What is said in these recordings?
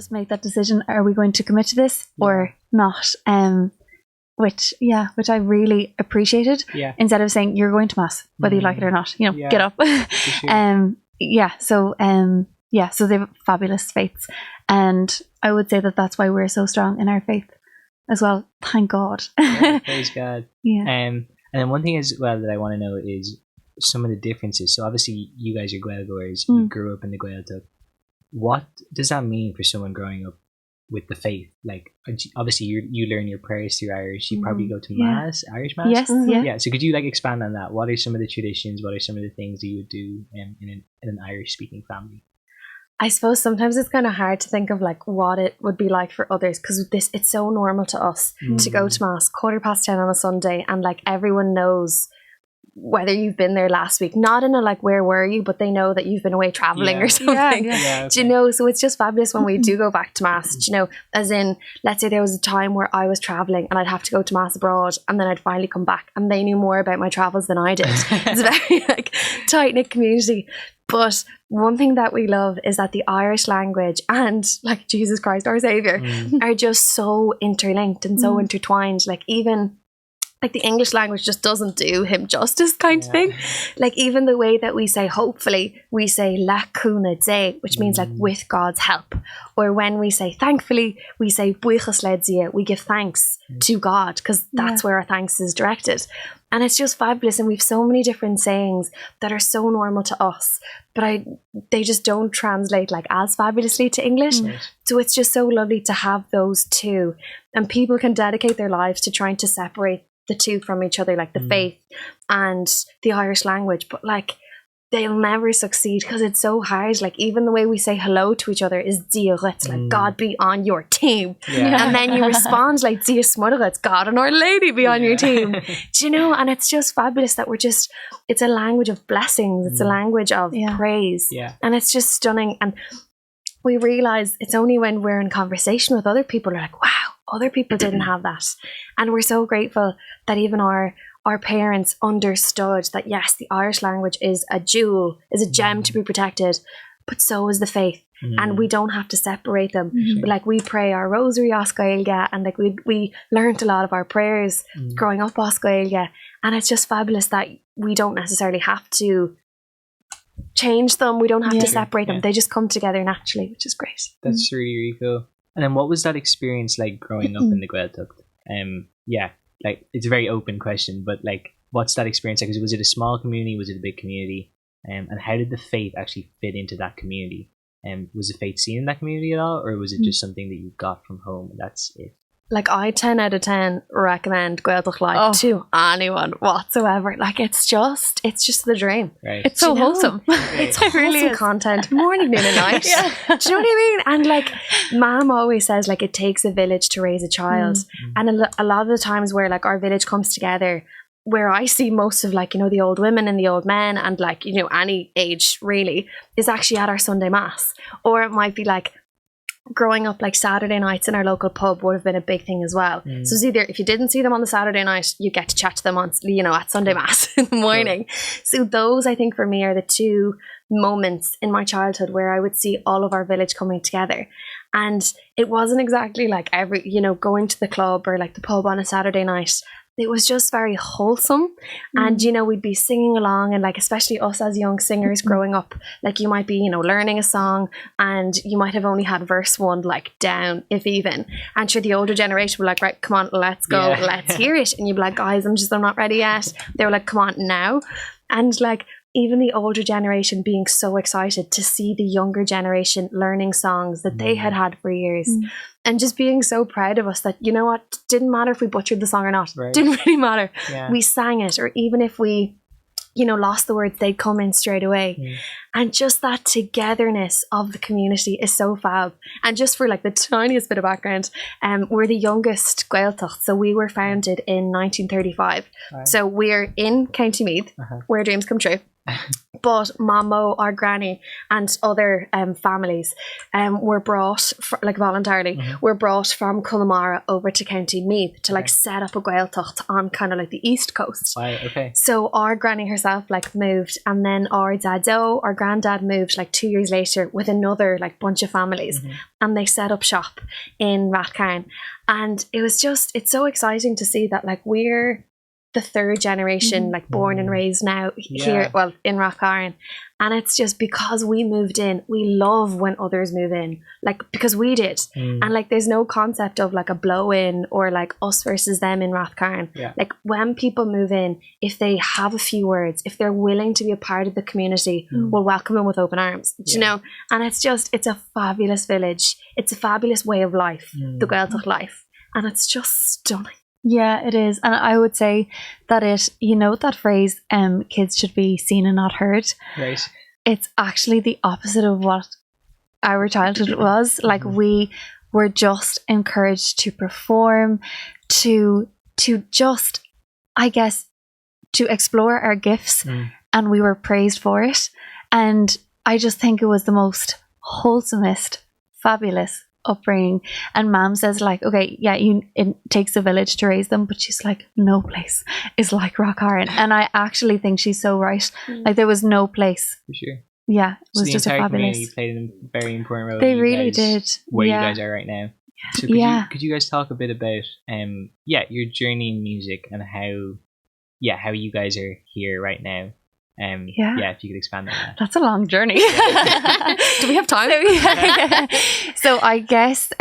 just make that decision. Are we going to commit to this or not? Which I really appreciated. Yeah. Instead of saying you're going to mass, whether you like it or not, get up. Sure. So they're fabulous faiths, and I would say that that's why we're so strong in our faith as well. Thank God. Praise God. Yeah. And then one thing as well that I want to know is some of the differences. So obviously you guys are Gaelgoers, you grew up in the Gaeltacht. What does that mean for someone growing up with the faith? Like, obviously you learn your prayers through Irish. You probably go to mass, Irish mass. Yes. Yeah. So could you like expand on that? What are some of the traditions? What are some of the things that you would do in an Irish speaking family? I suppose sometimes it's kind of hard to think of like what it would be like for others, because it's so normal to us to go to mass 10:15 on a Sunday, and like everyone knows whether you've been there last week, not in a like where were you, but they know that you've been away traveling or something. Okay. Do you know? So it's just fabulous when we do go back to mass. Do you know, as in, let's say there was a time where I was traveling and I'd have to go to mass abroad, and then I'd finally come back and they knew more about my travels than I did. It's a very like tight-knit community. But one thing that we love is that the Irish language and like Jesus Christ our Saviour are just so interlinked and so intertwined. Like even like the English language just doesn't do him justice kind of thing. Like even the way that we say hopefully, we say la cúna dé, which means like with God's help. Or when we say thankfully, we say buíochas le dia, we give thanks to God, because that's where our thanks is directed. And it's just fabulous, and we've so many different sayings that are so normal to us, but they just don't translate like as fabulously to English. So it's just so lovely to have those two, and people can dedicate their lives to trying to separate the two from each other, like the faith and the Irish language, but like they'll never succeed because it's so hard. Like even the way we say hello to each other is Dioghet, like God be on your team. And then you respond like Dia Smudaghet, God and Our Lady be on your team. Do you know? And it's just fabulous that it's a language of blessings. It's a language of praise. And it's just stunning. And we realise it's only when we're in conversation with other people, we're like, wow, other people didn't have that. And we're so grateful that even our parents understood that yes, the Irish language is a jewel, is a gem to be protected, but so is the faith. And we don't have to separate them. Like we pray our rosary as Gaeilge, and like we learned a lot of our prayers growing up as Gaeilge, and it's just fabulous that we don't necessarily have to change them, we don't have to separate them, they just come together naturally, which is great. That's really, really cool. And then what was that experience like growing up in the Gaeltacht? Like it's a very open question, but like what's that experience like? Was it a small community? Was it a big community? And how did the faith actually fit into that community? Was the faith seen in that community at all, or was it just something that you got from home and that's it? Like I 10 out of 10 recommend Gaeltacht Live to anyone whatsoever. Like it's just the dream. Right. It's so wholesome. It's wholesome content, morning, noon and night. Do you know what I mean? And like Mom always says, like it takes a village to raise a child. And a lot of the times where like our village comes together, where I see most of like, you know, the old women and the old men and like, you know, any age really, is actually at our Sunday mass. Or it might be like growing up, like Saturday nights in our local pub would have been a big thing as well. So it's either if you didn't see them on the Saturday night, you get to chat to them on, you know, at Sunday mass in the morning. So those, I think for me, are the two moments in my childhood where I would see all of our village coming together. And it wasn't exactly like going to the club or like the pub on a Saturday night. It was just very wholesome. And, you know, we'd be singing along, and like, especially us as young singers growing up, like you might be, you know, learning a song and you might have only had verse 1 like down, if even. And sure, the older generation were like, right, come on, let's go, let's hear it. And you'd be like, guys, I'm not ready yet. They were like, come on now. And like, even the older generation being so excited to see the younger generation learning songs that they had for years. And just being so proud of us that, you know what, didn't matter if we butchered the song or not. Didn't really matter. We sang it, or even if we, you know, lost the words, they'd come in straight away. And just that togetherness of the community is so fab. And just for like the tiniest bit of background, we're the youngest Gaeltacht, so we were founded in 1935. So we're in County Meath, where dreams come true. But Mamo, our granny, and other families were brought, like voluntarily, were brought from Connemara over to County Meath to like set up a Gaeltacht on kind of like the east coast. Wow, okay. So our granny herself like moved, and then our dado, our granddad, moved like 2 years later with another like bunch of families, and they set up shop in Rathcarn. And it was just, it's so exciting to see that like we're the third generation, like born and raised now here, well, in Rathcarn. And it's just because we moved in, we love when others move in, like because we did. And like there's no concept of like a blow-in or like us versus them in Rathcarn. Like when people move in, if they have a few words, if they're willing to be a part of the community, we'll welcome them with open arms, you know. And it's just, it's a fabulous village. It's a fabulous way of life, the Gaeltacht life. And it's just stunning. Yeah, it is. And I would say that it, you know, that phrase, kids should be seen and not heard. Right. It's actually the opposite of what our childhood was. Like we were just encouraged to perform, to just, I guess, to explore our gifts, and we were praised for it. And I just think it was the most wholesomest, fabulous upbringing. And Mom says like, okay, yeah, it takes a village to raise them, but she's like, no place is like Rathcarn. And I actually think she's so right. Like there was no place. For sure. Yeah, it was so just a fabulous. Community played a very important role. They really did. Where you guys are right now. So could you guys talk a bit about your journey in music and how you guys are here right now? If you could expand on that. That's a long journey. Do we have time? So I guess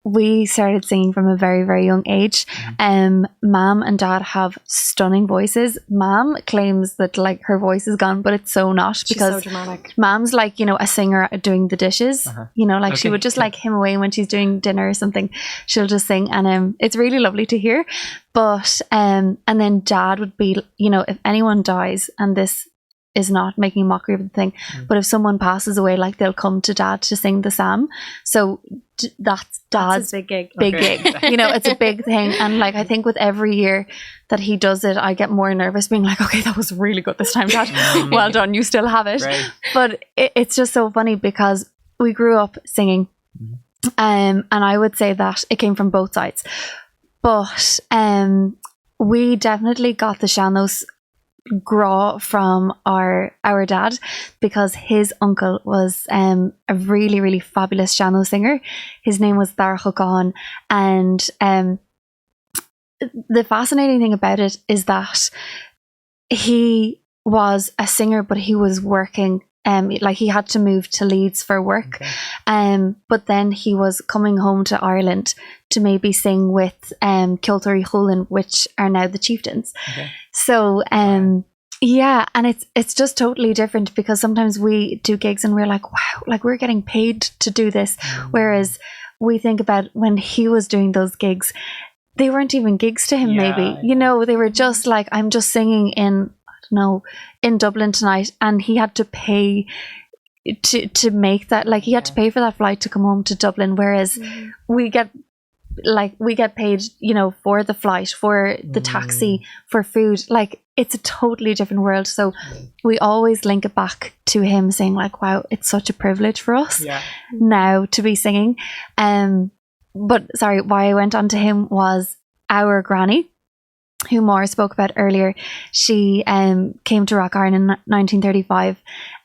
we started singing from a very, very young age. Mom and Dad have stunning voices. Mom claims that like her voice is gone, but it's so not, because she's so dramatic. Mom's like, you know, a singer doing the dishes. You know, like she would just like him away when she's doing dinner or something. She'll just sing, and it's really lovely to hear. But and then Dad would be, you know, if anyone dies, and this is not making mockery of the thing, but if someone passes away, like they'll come to Dad to sing the psalm. So that's Dad's big gig. Gig. You know, it's a big thing. And like I think with every year that he does it, I get more nervous, being like, okay, that was really good this time, Dad. Well done, you still have it. Right. But it's just so funny because we grew up singing, and I would say that it came from both sides. But we definitely got the sean-nós graw from our dad, because his uncle was a really, really fabulous sean-nós singer. His name was Churraoin, and the fascinating thing about it is that he was a singer, but he was working. Like he had to move to Leeds for work, but then he was coming home to Ireland to maybe sing with Ghlúin, which are now the Chieftains. So yeah, and it's just totally different, because sometimes we do gigs and we're like, wow, like we're getting paid to do this, whereas we think about when he was doing those gigs, they weren't even gigs to him. Maybe, you know, they were just like, I'm just singing in Dublin tonight, and he had to pay to make that, like he had to pay for that flight to come home to Dublin, whereas we get paid, you know, for the flight, for the taxi, for food. Like it's a totally different world. So we always link it back to him saying like, wow, it's such a privilege for us now to be singing. But sorry, why I went on to him was our granny, who Maura spoke about earlier. She came to Rathcarn in 1935,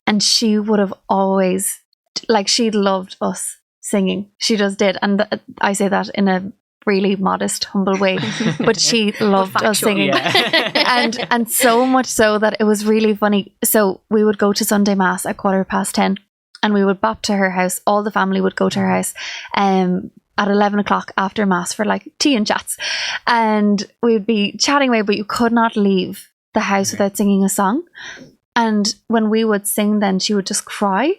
and she would have always, like, she loved us singing. She just did. And I say that in a really modest, humble way, but she loved us singing. and so much so that it was really funny. So we would go to Sunday Mass at 10:15, and we would bop to her house. All the family would go to her house at 11 o'clock after Mass for like tea and chats, and we'd be chatting away, but you could not leave the house without singing a song. And when we would sing, then she would just cry,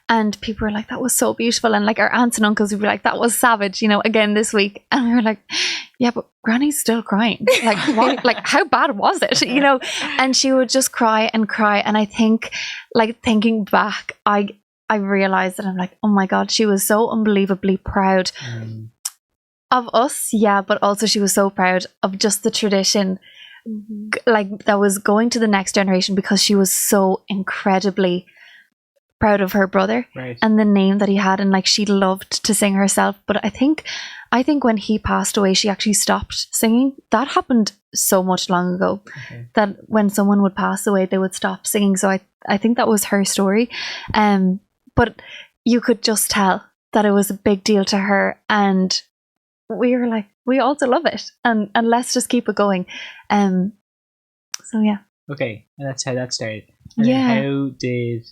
and people were like, that was so beautiful. And like our aunts and uncles would be like, that was savage, you know, again this week. And we were like, yeah, but Granny's still crying. Like what? Like how bad was it, you know? And she would just cry and cry. And I think, like, thinking back, I realized that I'm like, oh my God, she was so unbelievably proud of us. Yeah, but also she was so proud of just the tradition like that was going to the next generation because she was so incredibly proud of her brother and the name that he had, and like she loved to sing herself. But I think when he passed away, she actually stopped singing. That happened so much long ago that when someone would pass away, they would stop singing. So I think that was her story. But you could just tell that it was a big deal to her, and we were like, we also love it, and let's just keep it going. So yeah. Okay, and that's how that started. And then how did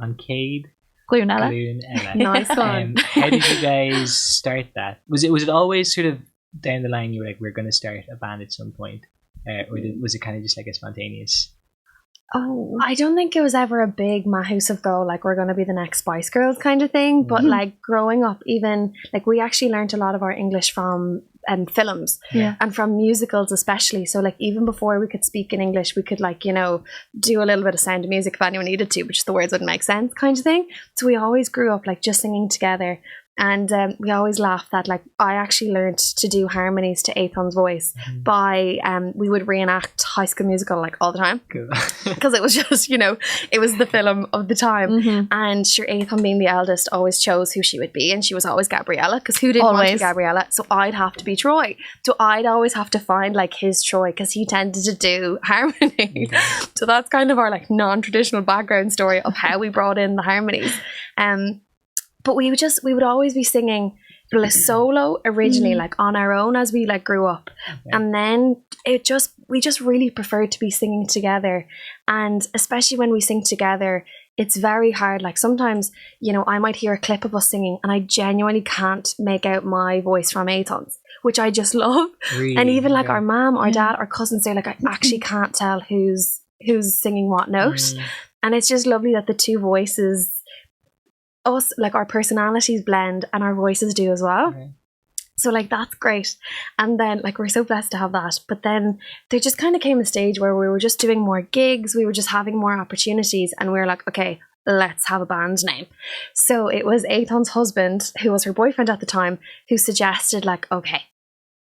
on Chéad? Ghlúin, Eile. Nice one. How did you guys start that? Was it always sort of down the line you were like, we're going to start a band at some point, or was it kind of just like a spontaneous? Oh, I don't think it was ever a big massive goal, like we're going to be the next Spice Girls kind of thing. But like growing up, even like we actually learned a lot of our English from films and from musicals especially. So like even before we could speak in English, we could like, you know, do a little bit of Sound of Music if anyone needed to, but just the words wouldn't make sense kind of thing. So we always grew up like just singing together. And we always laughed that like I actually learned to do harmonies to Étain's voice by we would reenact High School Musical like all the time because it was just, you know, it was the film of the time. And sure, Étain being the eldest always chose who she would be, and she was always Gabriella, because who didn't want to be Gabriella? So I'd have to be Troy, so I'd always have to find like his Troy because he tended to do harmony. So that's kind of our like non-traditional background story of how we brought in the harmonies. But we would always be singing like solo originally, like on our own as we like grew up. And then we just really preferred to be singing together. And especially when we sing together, it's very hard. Like sometimes, you know, I might hear a clip of us singing and I genuinely can't make out my voice from Étain's, which I just love. Really? And even like our mom, our dad, our cousins, they're like, I actually can't tell who's singing what note. And it's just lovely that the two voices, us, like our personalities blend and our voices do as well. So like that's great. And then like we're so blessed to have that. But then there just kind of came a stage where we were just doing more gigs, we were just having more opportunities, and we were like, okay, let's have a band name. So it was Étain's husband, who was her boyfriend at the time, who suggested like, okay,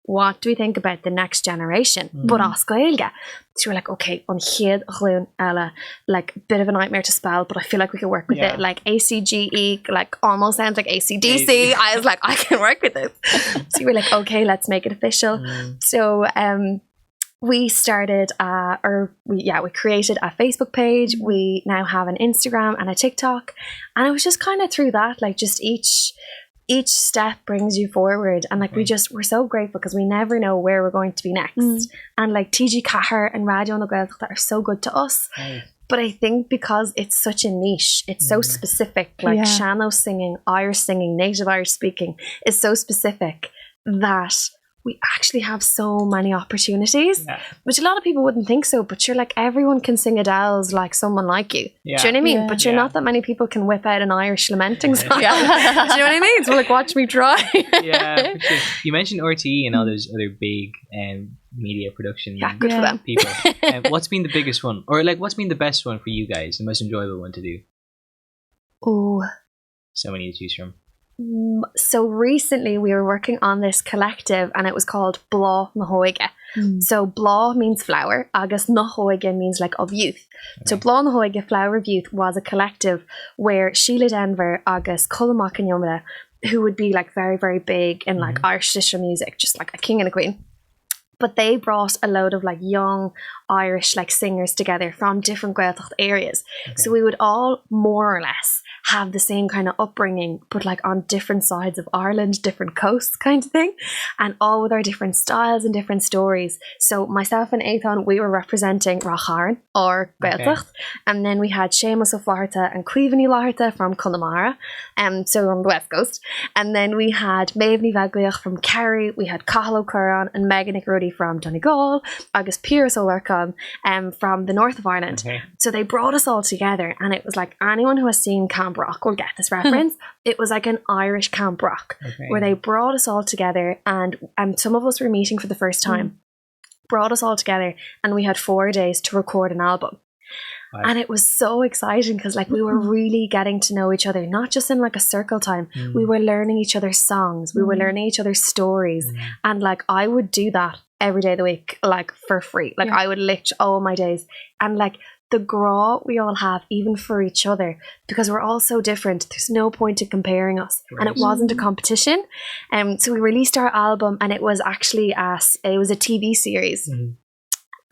what do we think about the next generation? But as Gaeilge. So we're like, okay, on Chéad, Ghlúin, Eile, like a bit of a nightmare to spell, but I feel like we could work with it. Like ACGE, like almost sounds like ACDC. I was like, I can work with this. So we're like, okay, let's make it official. So we started we created a Facebook page. We now have an Instagram and a TikTok, and it was just kind of through that, like just each step brings you forward, and like we're so grateful because we never know where we're going to be next. And like TG Cahar and Radio na Gaeltacht that are so good to us. But I think because it's such a niche, it's so specific, like Shano singing, Irish singing, native Irish speaking is so specific that we actually have so many opportunities, which a lot of people wouldn't think so, but you're like, everyone can sing Adele's like Someone Like You. Do you know what I mean? But you're not that many people can whip out an Irish lamenting song. Do you know what I mean? So like, watch me try. For sure. You mentioned RTE and all those other big media production good for them. people. What's been the biggest one? Or like, what's been the best one for you guys? The most enjoyable one to do? Oh, so many to choose from. So recently we were working on this collective, and it was called Blá na Hóige. So Blá means flower, agus na Hóige means like of youth. So Blá na Hóige, Flower of Youth, was a collective where Sheila Denver agus Culamach and Yomla, who would be like very, very big in like Irish traditional music, just like a king and a queen. But they brought a load of like young Irish like singers together from different Gaeltacht areas. So we would all more or less have the same kind of upbringing, but like on different sides of Ireland, different coasts kind of thing, and all with our different styles and different stories. So myself and Étain, we were representing Racharan or Gaeltacht, and then we had Seamus O'Flaherty and Cuivany Laherty from Connemara, so on the west coast, and then we had Maevni Vagliach from Kerry, we had Cathal O'Curran and Megan Rudy from Donegal, agus Piers O'Larcon from the north of Ireland. So they brought us all together, and it was like, anyone who has seen Camp Rock will get this reference. It was like an Irish Camp Rock where they brought us all together, and some of us were meeting for the first time, brought us all together, and we had 4 days to record an album. And it was so exciting because like we were really getting to know each other, not just in like a circle time. We were learning each other's songs, we were learning each other's stories, and like I would do that every day of the week, like for free. Like I would literally all my days, and like the graw we all have, even for each other, because we're all so different. There's no point in comparing us, and it wasn't a competition. So we released our album, and it was actually it was a TV series.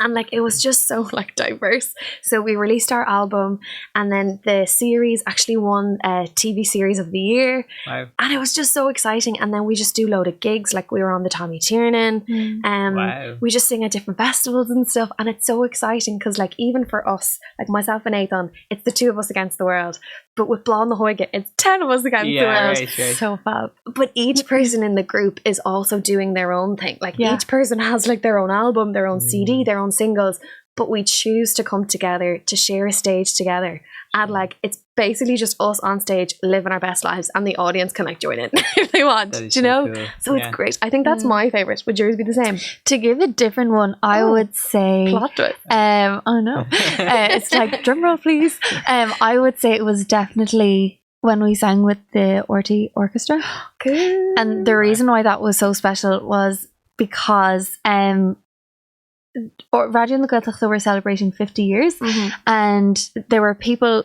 And like it was just so like diverse. So we released our album, and then the series actually won a TV series of the year. Wow. And it was just so exciting. And then we just do a load of gigs. Like we were on the Tommy Tiernan. Wow. We just sing at different festivals and stuff. And it's so exciting because like even for us, like myself and Étáin, it's the two of us against the world. But with Blá na Hóige, it's 10 of us against the world. Right. So fab. But each person in the group is also doing their own thing. Like each person has like their own album, their own CD, their own singles. But we choose to come together to share a stage together. And like it's basically just us on stage living our best lives, and the audience can like join in if they want. Do you know? Cool. So it's great. I think that's my favourite. Would yours be the same? To give a different one, I would say Plot twist. oh no. It's like drum roll please. I would say it was definitely when we sang with the Orty Orchestra. Good. And the reason why that was so special was because Radio na Gaeltacht were celebrating 50 years, and there were people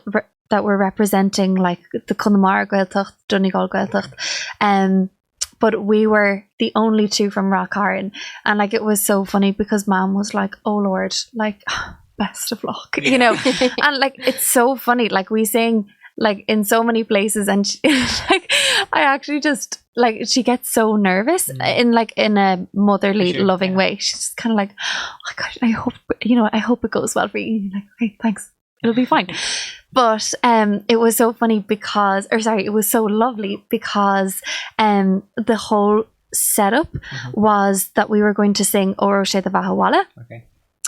that were representing like the Connemara Gaeltacht, Donegal Gaeltacht, but we were the only two from Rathcarn, and like it was so funny because Mom was like, "Oh Lord, like best of luck," you know, and like it's so funny, like we sing like in so many places, and she, like I actually just like she gets so nervous in a motherly loving way. She's just kind of like, "Oh gosh, I hope it goes well for you." And you're like, "Okay, thanks, it'll be fine." But it was so funny because, it was so lovely because the whole setup was that we were going to sing Oro Sé the Bahawala,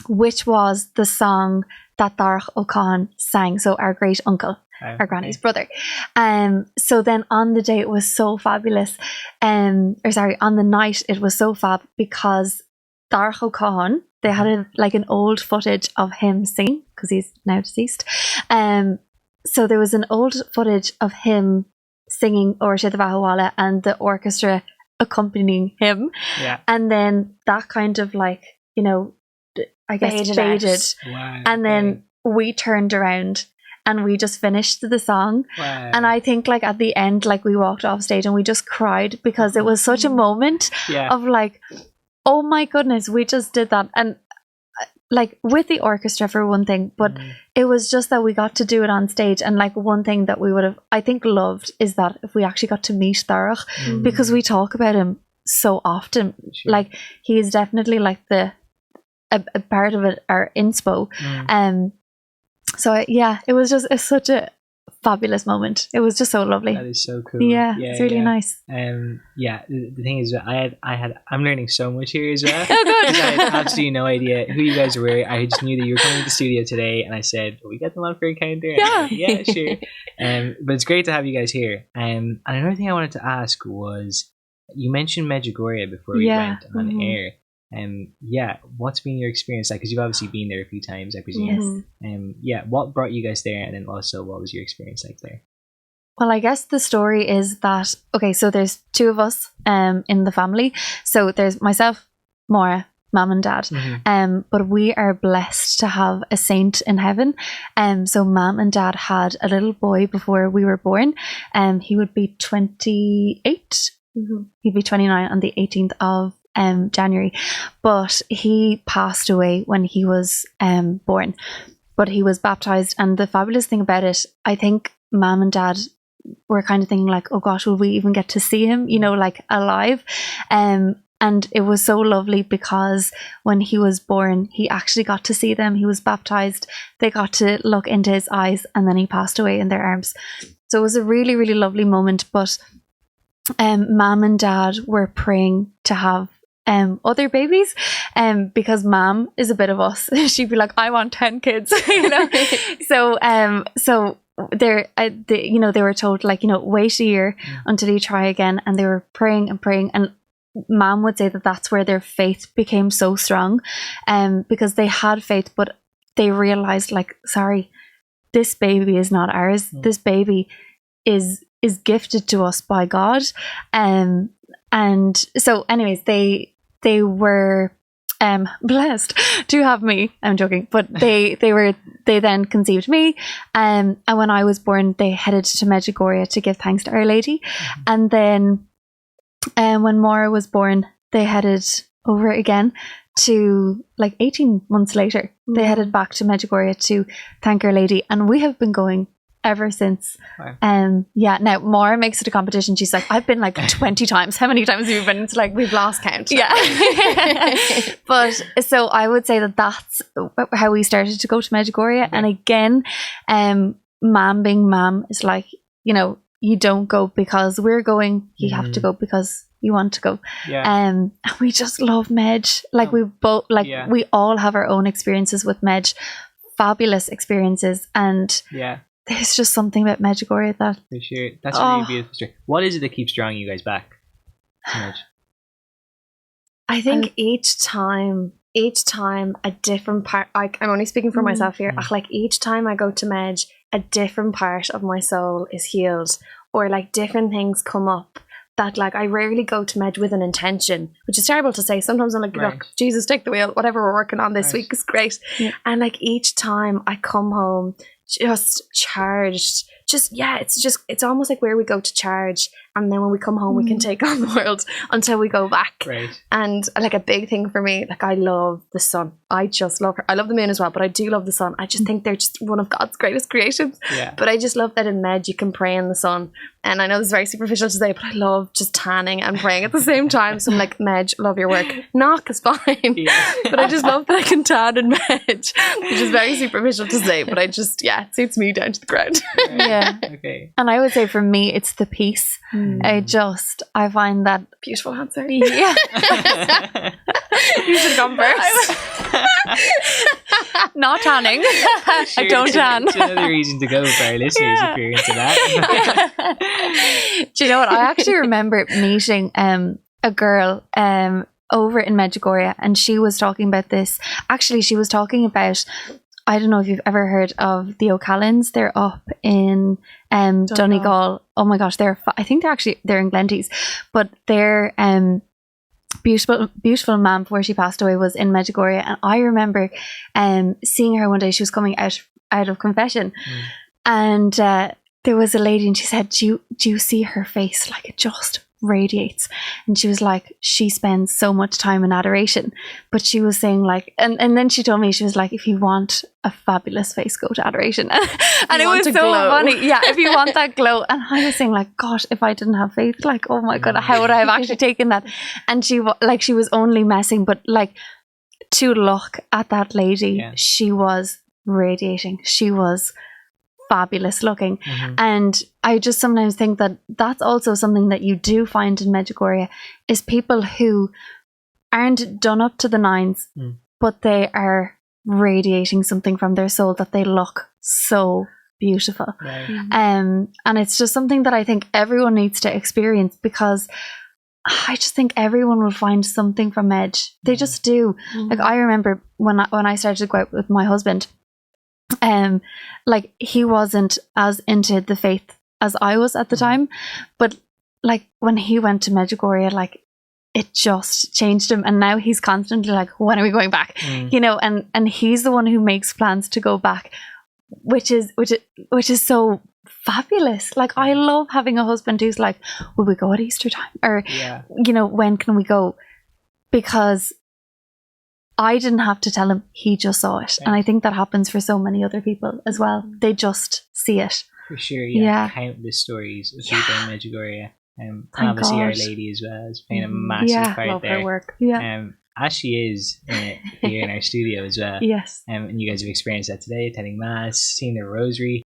which was the song that Darach O'Con sang, so our great uncle. Our granny's brother. So then on the day it was so fabulous. On the night it was so fab because Darach O'Con, they had an old footage of him singing because he's now deceased. So there was an old footage of him singing Orsha the Bahawala and the orchestra accompanying him. Yeah. And then that kind of like, I guess faded. Wow, and then we turned around and we just finished the song. Wow. And I think like at the end, like we walked off stage and we just cried because it was such a moment of like, oh my goodness, we just did that. And like with the orchestra for one thing, but it was just that we got to do it on stage. And like one thing that we would have, I think, loved is that if we actually got to meet Darach, because we talk about him so often. Sure. Like he is definitely like a part of it, our inspo. So yeah, it was just such a fabulous moment. It was just so lovely. That is so cool. Yeah, it's really nice. The thing is, I'm learning so much here as well. Oh, good. I had absolutely no idea who you guys were. I just knew that you were coming to the studio today, and I said, "Will we get them on for a counter?" Yeah, sure. But it's great to have you guys here. And another thing I wanted to ask was, you mentioned Medjugorje before we went on air. What's been your experience like? Because you've obviously been there a few times, I presume. Yes. What brought you guys there, and then also what was your experience like there? Well, I guess the story is that so there's two of us in the family. So there's myself, Máire, mum and dad. But we are blessed to have a saint in heaven. So mum and dad had a little boy before we were born. He would be 28. He'd be 29 on the 18th of January, but he passed away when he was born, but he was baptized. And the fabulous thing about it, I think mom and dad were kind of thinking like, oh gosh, will we even get to see him, like alive? And it was so lovely because when he was born, he actually got to see them. He was baptized, they got to look into his eyes, and then he passed away in their arms. So it was a really, really lovely moment. But mom and dad were praying to have other babies, because mom is a bit of us. She'd be like, I want 10 kids, So they were told like, wait a year until you try again. And they were praying and praying, and mom would say that that's where their faith became so strong, because they had faith, but they realized like, sorry, this baby is not ours. This baby is gifted to us by God. And so anyways, they were blessed to have me. I'm joking, but they then conceived me, and when I was born, they headed to Medjugorje to give thanks to Our Lady, and then when Máire was born, they headed over again to, like, 18 months later. They headed back to Medjugorje to thank Our Lady, and we have been going ever since. Wow. Now Máire makes it a competition. She's like, I've been like 20 times. How many times have you been? It's like, we've lost count. Yeah. But so I would say that that's how we started to go to Medjugorje. And again, Mam being Mam is like, you know, you don't go because we're going, you have to go because you want to go. And we just love Medj. Like, we both, like, we all have our own experiences with Medj, fabulous experiences, and there's just something about Medjugorje that... For sure. That's a really beautiful story. What is it that keeps drawing you guys back so much? I think each time a different part, I'm only speaking for myself here, like each time I go to Medj, a different part of my soul is healed, or like different things come up that, like, I rarely go to Medj with an intention, which is terrible to say. Sometimes I'm like, look, Jesus, take the wheel, whatever we're working on this week is great. And like each time I come home just charged, it's almost like where we go to charge, and then when we come home we can take on the world until we go back. And like a big thing for me, like, I love the sun. I just love her. I love the moon as well, but I do love the sun. I just think they're just one of God's greatest creations. But I just love that in Medj you can pray in the sun, and I know this is very superficial to say, but I love just tanning and praying at the same time. So I'm like, Medj, love your work. Knock is fine. But I just love that I can tan in Medj, which is very superficial to say, but I just, it suits me down to the ground. Okay. And I would say for me, it's the peace. I find that beautiful answer. You should have gone first. Not tanning. I don't tan. It's another reason to go for our listeners if you're into that. Do you know what? I actually remember meeting a girl over in Medjugorje, and she was talking about this. Actually, she was talking about, I don't know if you've ever heard of the O'Callans. They're up in Donegal. Oh my gosh, I think they're in Glenties, but they're beautiful mum before she passed away was in Medjugorje, and I remember seeing her one day. She was coming out of confession, and there was a lady, and she said, do you see her face? Like, it just radiates. And she was like, she spends so much time in adoration. But she was saying, like, and then she told me, she was like, if you want a fabulous face, go to adoration. And it was so funny. If you want that glow. And I was saying, like, gosh, if I didn't have faith, like, oh my God, how would I have actually taken that? And she was only messing, but like, to look at that lady, she was radiating. She was fabulous looking. And I just sometimes think that that's also something that you do find in Medjugorje, is people who aren't done up to the nines, but they are radiating something from their soul, that they look so beautiful. And it's just something that I think everyone needs to experience, because I just think everyone will find something from Medj. They just do. Like, I remember when I started to go out with my husband, like, he wasn't as into the faith as I was at the time, but like, when he went to Medjugorje, like, it just changed him, and now he's constantly like, when are we going back? You know, and he's the one who makes plans to go back, which is so fabulous. Like, I love having a husband who's like, will we go at Easter time, or you know, when can we go? Because I didn't have to tell him, he just saw it. And I think that happens for so many other people as well. They just see it. For sure, countless stories of people in Medjugorje. And obviously Our Lady as well is playing a massive part love there. Her work. As she is here in our studio as well. Yes. And you guys have experienced that today, attending Mass, seeing the Rosary.